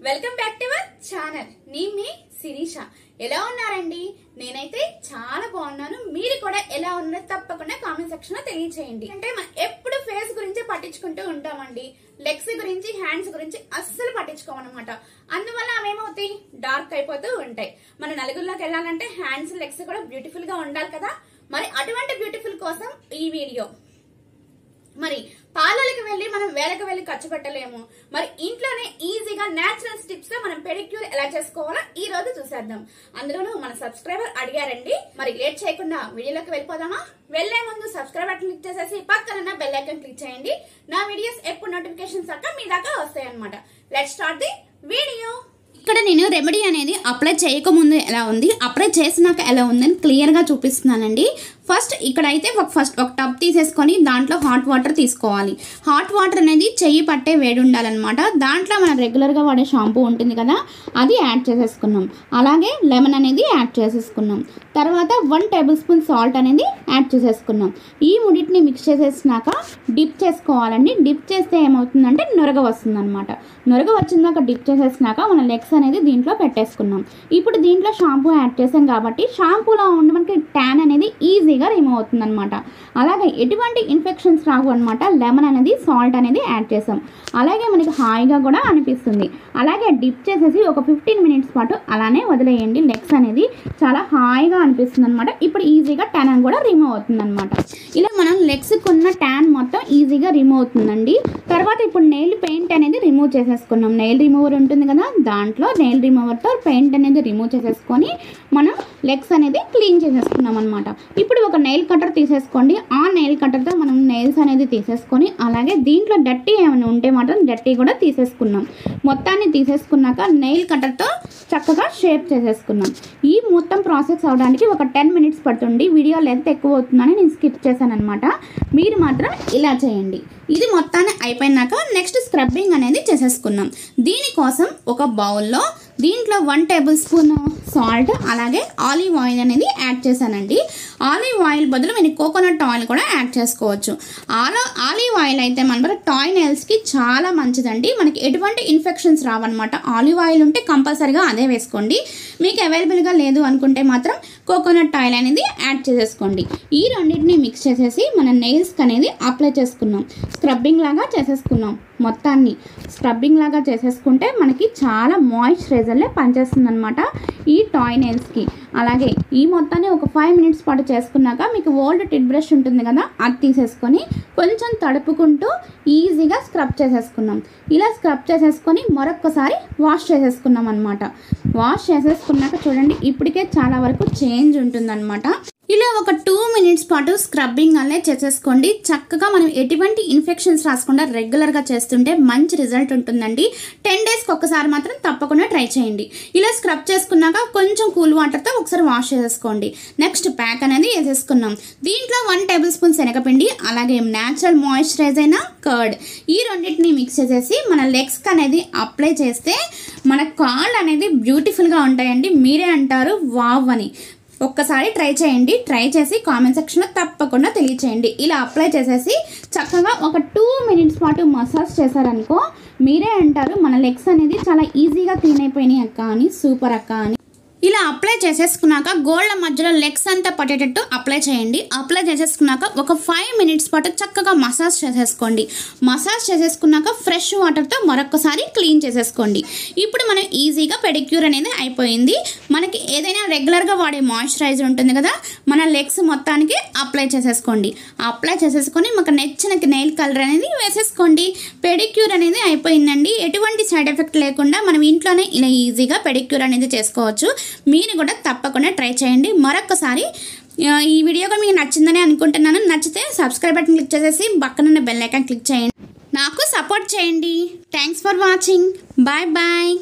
Welcome back to our channel. మీ శిరీష. ఎలా ఉన్నారండి? నేనైతే చాలా బాగున్నాను. మీరు కూడా ఎలా ఉన్నారో తప్పకుండా కామెంట్ సెక్షన్ లో తెలియచేయండి. అంటే మనం ఎప్పుడు ఫేస్ గురించి పట్టించుకుంటూ ఉంటామండి. లెగ్స్ గురించి, హ్యాండ్స్ గురించి అస్సలు పట్టించుకోమన్నమాట. అందువల్ల అవేమవుతాయి, డార్క్ అయిపోతూ ఉంటాయి. మన నలుగురిలోకి వెళ్ళాలంటే హ్యాండ్స్, లెగ్స్ కూడా బ్యూటిఫుల్ గా ఉండాలి కదా. మరి అటువంటి బ్యూటిఫుల్ కోసం ఈ వీడియో. మరి పార్లర్కి వెళ్ళి మనం వేలకు వెళ్ళి ఖర్చు పెట్టలేము. మరి ఇంట్లోనే ఈజీగా నేచురల్ స్టిప్స్ తో మనం పెడిక్యూర్ ఎలా చేసుకోవాలో ఈ రోజు చూసేద్దాం. అందులోనూ మన సబ్స్క్రైబర్ అడిగారండి. మరి లేట్ చేయకుండా వీడియోలోకి వెళ్ళిపోదామా? వెళ్లే ముందు సబ్స్క్రైబ్ బటన్ క్లిక్ చేసేసి పక్కన బెల్ ఐకాన్ క్లిక్ చేయండి. నా వీడియోస్ ఎప్పుడు నోటిఫికేషన్స్ అక్క మీ దాకా వస్తాయి అన్నమాట. Let's start the video. ఇక్కడ నేను రెమెడీ అనేది అప్లై చేయకముందు ఎలా ఉంది, అప్లై చేసినాక ఎలా ఉందని క్లియర్గా చూపిస్తున్నానండి. ఫస్ట్ ఇక్కడైతే ఒక టబ్ తీసేసుకొని దాంట్లో హాట్ వాటర్ తీసుకోవాలి. హాట్ వాటర్ అనేది చెయ్యి పట్టే వేడి ఉండాలన్నమాట. దాంట్లో మనం రెగ్యులర్గా వాడే షాంపూ ఉంటుంది కదా, అది యాడ్ చేసేసుకున్నాం. అలాగే లెమన్ అనేది యాడ్ చేసేసుకున్నాం. తర్వాత 1 టేబుల్ స్పూన్ సాల్ట్ అనేది యాడ్ చేసేసుకున్నాం. ఈ మూడింటిని మిక్స్ చేసేసినాక డిప్ చేసుకోవాలండి. డిప్ చేస్తే ఏమవుతుందంటే నొరగ వస్తుంది అనమాట. నొరగ వచ్చిందాక డిప్ చేసేసినాక మన లెగ్స్ అనేది దీంట్లో పెట్టేసుకున్నాం. ఇప్పుడు దీంట్లో షాంపూ యాడ్ చేసాం కాబట్టి షాంపూలో ఉండి మనకి ట్యాన్ అనేది ఈజీగా రిమూవ్ అవుతుంది అనమాట. అలాగే ఎటువంటి ఇన్ఫెక్షన్స్ రావు అనమాట. లెమన్ అనేది, సాల్ట్ అనేది యాడ్ చేసాం. అలాగే మనకి హాయిగా కూడా అనిపిస్తుంది. అలాగే డిప్ చేసేసి ఒక 15 మినిట్స్ పాటు అలానే వదిలేయండి. లెగ్స్ అనేది చాలా హాయిగా అనిపిస్తుంది అనమాట. ఇప్పుడు ఈజీగా ట్యాన్ కూడా రిమూవ్ అవుతుంది అనమాట. ఇలా మనం లెగ్స్ కొన్న ట్యాన్ మొత్తం ఈజీగా రిమూవ్ అవుతుందండి. తర్వాత ఇప్పుడు నెయిల్ పెయింట్ అనేది రిమూవ్ చేసేసుకున్నాం. నెయిల్ రిమూవర్ ఉంటుంది కదా, దాంట్లో నెయిల్ రిమూవర్తో పెయింట్ అనేది రిమూవ్ చేసేసుకొని మనం లెగ్స్ అనేది క్లీన్ చేసేసుకున్నాం అనమాట. ఇప్పుడు ఒక నెయిల్ కటర్ తీసేసుకోండి. ఆ నెయిల్ కటర్తో మనం నెయిల్స్ అనేది తీసేసుకొని అలాగే దీంట్లో డర్టీ ఏమైనా ఉంటే మాత్రం డర్టీ కూడా తీసేసుకున్నాం. మొత్తాన్ని తీసేసుకున్నాక నెయిల్ కటర్తో చక్కగా షేప్ చేసేసుకున్నాం. ఈ మొత్తం ప్రాసెస్ అవడానికి ఒక 10 మినిట్స్ పడుతుంది. వీడియో లెంత్ ఎక్కువ అవుతుందని నేను స్కిప్ చేశాను అనమాట. మీరు మాత్రం ఇలా చేయండి. ఇది మొత్తాన్ని అయిపోయినాక నెక్స్ట్ స్క్రబ్బింగ్ అనేది చేసేసుకున్నాం. దీనికోసం ఒక బౌల్లో దీంట్లో 1 టేబుల్ స్పూన్ సాల్ట్ అలాగే ఆలివ్ ఆయిల్ అనేది యాడ్ చేశానండి. ఆలివ్ ఆయిల్ బదులు మీరు కోకోనట్ ఆయిల్ కూడా యాడ్ చేసుకోవచ్చు. ఆలివ్ ఆయిల్ అయితే మన టాయ్ నెయిల్స్కి చాలా మంచిదండి. మనకి ఎటువంటి ఇన్ఫెక్షన్స్ రావన్నమాట. ఆలివ్ ఆయిల్ ఉంటే కంపల్సరీగా అదే వేసుకోండి. మీకు అవైలబుల్గా లేదు అనుకుంటే మాత్రం కోకోనట్ ఆయిల్ అనేది యాడ్ చేసేసుకోండి. ఈ రెండింటిని మిక్స్ చేసేసి మన నెయిల్స్కి అనేది అప్లై చేసుకున్నాం. స్క్రబ్బింగ్ లాగా చేసేసుకున్నాం. మొత్తాన్ని స్క్రబ్బింగ్ లాగా చేసేసుకుంటే మనకి చాలా మాయిశ్చరైజర్లే పనిచేస్తుంది అనమాట ఈ టాయ్ నెయిల్స్కి. అలాగే ఈ మొత్తాన్ని ఒక 5 మినిట్స్ పాటు చేసుకున్నాక మీకు ఓల్డ్ టిడ్ బ్రష్ ఉంటుంది కదా, అది తీసేసుకొని కొంచెం తడుపుకుంటూ ఈజీగా స్క్రబ్ చేసేసుకున్నాం. ఇలా స్క్రబ్ చేసేసుకొని మరొక్కసారి వాష్ చేసేసుకున్నాం అనమాట. వాష్ చేసేసుకున్నాక చూడండి ఇప్పటికే చాలా వరకు చేంజ్ ఉంటుందన్నమాట. ఇలా ఒక 2 మినిట్స్ పాటు స్క్రబ్బింగ్ అనే చేసేసుకోండి. చక్కగా మనం ఎటువంటి ఇన్ఫెక్షన్స్ రాకుండా రెగ్యులర్గా చేస్తుంటే మంచి రిజల్ట్ ఉంటుందండి. 10 డేస్కి ఒక్కసారి మాత్రం తప్పకుండా ట్రై చేయండి. ఇలా స్క్రబ్ చేసుకున్నాక కొంచెం కూల్ వాటర్తో ఒకసారి వాష్ చేసేసుకోండి. నెక్స్ట్ ప్యాక్ అనేది వేసేసుకున్నాం. దీంట్లో 1 టేబుల్ స్పూన్ శనగపిండి అలాగే న్యాచురల్ మాయిశ్చరైజ్ అయిన కర్డ్, ఈ రెండింటిని మిక్స్ చేసేసి మన లెగ్స్కి అనేది అప్లై చేస్తే మన కాళ్ళు అనేది బ్యూటిఫుల్గా ఉంటాయండి. మీరే అంటారు వావ్ అని. ఒక్కసారి ట్రై చేయండి. ట్రై చేసి కామెంట్ సెక్షన్లో తప్పకుండా తెలియచేయండి. ఇలా అప్లై చేసేసి చక్కగా ఒక 2 మినిట్స్ పాటు మసాజ్ చేశారనుకో మీరే అంటారు మన లెగ్స్ అనేది చాలా ఈజీగా క్లీన్ అయిపోయినాయి అక్క అని, సూపర్ అక్క అని. ఇలా అప్లై చేసేసుకున్నాక గోళ్ళ మధ్యలో లెగ్స్ అంతా పట్టేటట్టు అప్లై చేయండి. అప్లై చేసేసుకున్నాక ఒక 5 మినిట్స్ పాటు చక్కగా మసాజ్ చేసేసుకోండి. మసాజ్ చేసేసుకున్నాక ఫ్రెష్ వాటర్తో మరొకసారి క్లీన్ చేసేసుకోండి. ఇప్పుడు మనం ఈజీగా పెడిక్యూర్ అనేది అయిపోయింది. మనకి ఏదైనా రెగ్యులర్గా వాడే మాయిశ్చరైజర్ ఉంటుంది కదా, మన లెగ్స్ మొత్తానికి అప్లై చేసేసుకోండి. అప్లై చేసేసుకొని మాకు నచ్చిన నెయిల్ కలర్ అనేది వేసేసుకోండి. పెడిక్యూర్ అనేది అయిపోయిందండి. ఎటువంటి సైడ్ ఎఫెక్ట్ లేకుండా మనం ఇంట్లోనే ఇలా ఈజీగా పెడిక్యూర్ అనేది చేసుకోవచ్చు. మీరు కూడా తప్పకుండా ట్రై చేయండి. మరొకసారి ఈ వీడియో కూడా మీకు నచ్చిందని అనుకుంటున్నాను. నచ్చితే సబ్స్క్రైబ్ బటన్ క్లిక్ చేసేసి పక్కన బెల్ ఐకాన్ క్లిక్ చేయండి. నాకు సపోర్ట్ చేయండి. Thanks for watching. Bye bye.